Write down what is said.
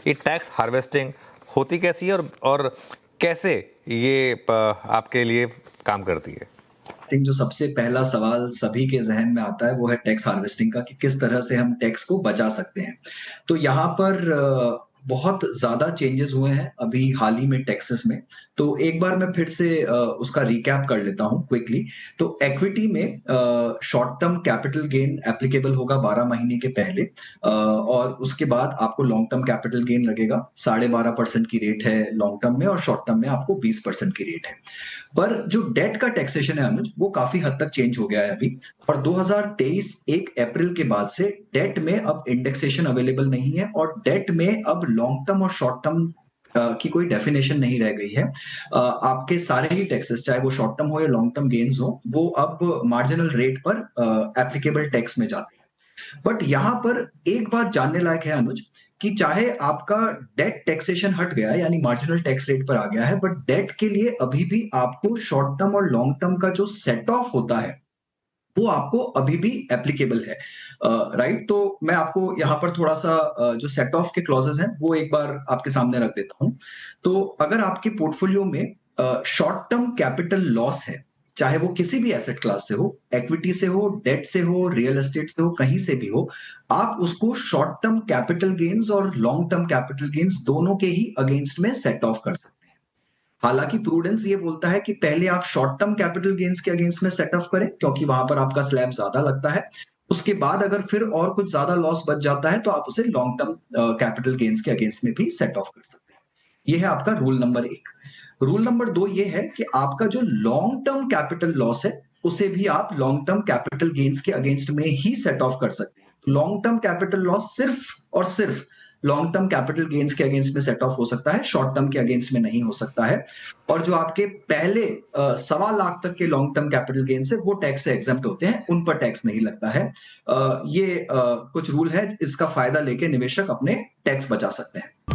ये tax harvesting होती कैसी है और कैसे ये आपके लिए काम करती है? आई थिंक जो सबसे पहला सवाल सभी के ज़हन में आता है वो है टैक्स हार्वेस्टिंग का कि किस तरह से हम टैक्स को बचा सकते हैं। तो यहाँ पर बहुत ज़्यादा चेंजेस हुए हैं अभी हाल ही में टैक्सेस में। तो एक बार मैं फिर से उसका रिकैप कर लेता हूँ क्विकली। तो इक्विटी में short term capital gain applicable होगा 12 महीने के पहले और उसके बाद आपको लॉन्ग टर्म कैपिटल गेन लगेगा। 12.5% की रेट है लॉन्ग टर्म में और शॉर्ट टर्म में आपको 20% की रेट है। पर जो डेट का टैक्सेशन है अनुज, वो काफ़ी हद तक चेंज हो गया है अभी और 2023 1 अप्रैल के बाद से डेट में अब इंडेक्सेशन अवेलेबल नहीं है और डेट में अब लॉन्ग टर्म और शॉर्ट टर्म की कोई डेफिनेशन नहीं रह गई है। आपके सारे ही टैक्सेस चाहे वो शॉर्ट टर्म हो या लॉन्ग टर्म गेन्स हो, वो अब मार्जिनल रेट पर एप्लीकेबल टैक्स में जाते हैं। बट यहाँ पर एक बात जानने लायक है अनुज कि चाहे आपका डेट टैक्सेशन हट गया यानी मार्जिनल टैक्स रेट पर आ गया है बट डेट के लिए अभी भी आपको शॉर्ट टर्म और लॉन्ग टर्म का जो सेट ऑफ होता है वो आपको अभी भी एप्लीकेबल है। राइट, तो मैं आपको यहाँ पर थोड़ा सा जो सेट ऑफ के क्लॉजेस हैं वो एक बार आपके सामने रख देता हूं। तो अगर आपके पोर्टफोलियो में शॉर्ट टर्म कैपिटल लॉस है, चाहे वो किसी भी एसेट क्लास से हो, इक्विटी से हो, डेट से हो, रियल एस्टेट से हो, कहीं से भी हो, आप उसको शॉर्ट टर्म कैपिटल गेन्स और लॉन्ग टर्म कैपिटल गेन्स दोनों के ही अगेंस्ट में सेट ऑफ कर सकते हैं। हालांकि प्रूडेंस ये बोलता है कि पहले आप शॉर्ट टर्म कैपिटल गेन्स के अगेंस्ट में सेट ऑफ करें क्योंकि वहां पर आपका स्लैब ज्यादा लगता है। उसके बाद अगर फिर और कुछ ज्यादा लॉस बच जाता है तो आप उसे लॉन्ग टर्म कैपिटल गेन्स के अगेंस्ट में भी सेट ऑफ कर सकते हैं। ये है आपका रूल नंबर 1। रूल नंबर 2 ये है कि आपका जो लॉन्ग टर्म कैपिटल लॉस है उसे भी आप लॉन्ग टर्म कैपिटल गेन्स के अगेंस्ट में ही सेट ऑफ कर सकते हैं। लॉन्ग टर्म कैपिटल लॉस सिर्फ और सिर्फ लॉन्ग टर्म कैपिटल गेन्स के अगेंस्ट में सेट ऑफ हो सकता है, शॉर्ट टर्म के अगेंस्ट में नहीं हो सकता है। और जो आपके पहले 1.25 लाख तक के लॉन्ग टर्म कैपिटल गेन्स है वो टैक्स से एग्जम्प्ट होते हैं, उन पर टैक्स नहीं लगता है। ये कुछ रूल है, इसका फायदा लेके निवेशक अपने टैक्स बचा सकते हैं।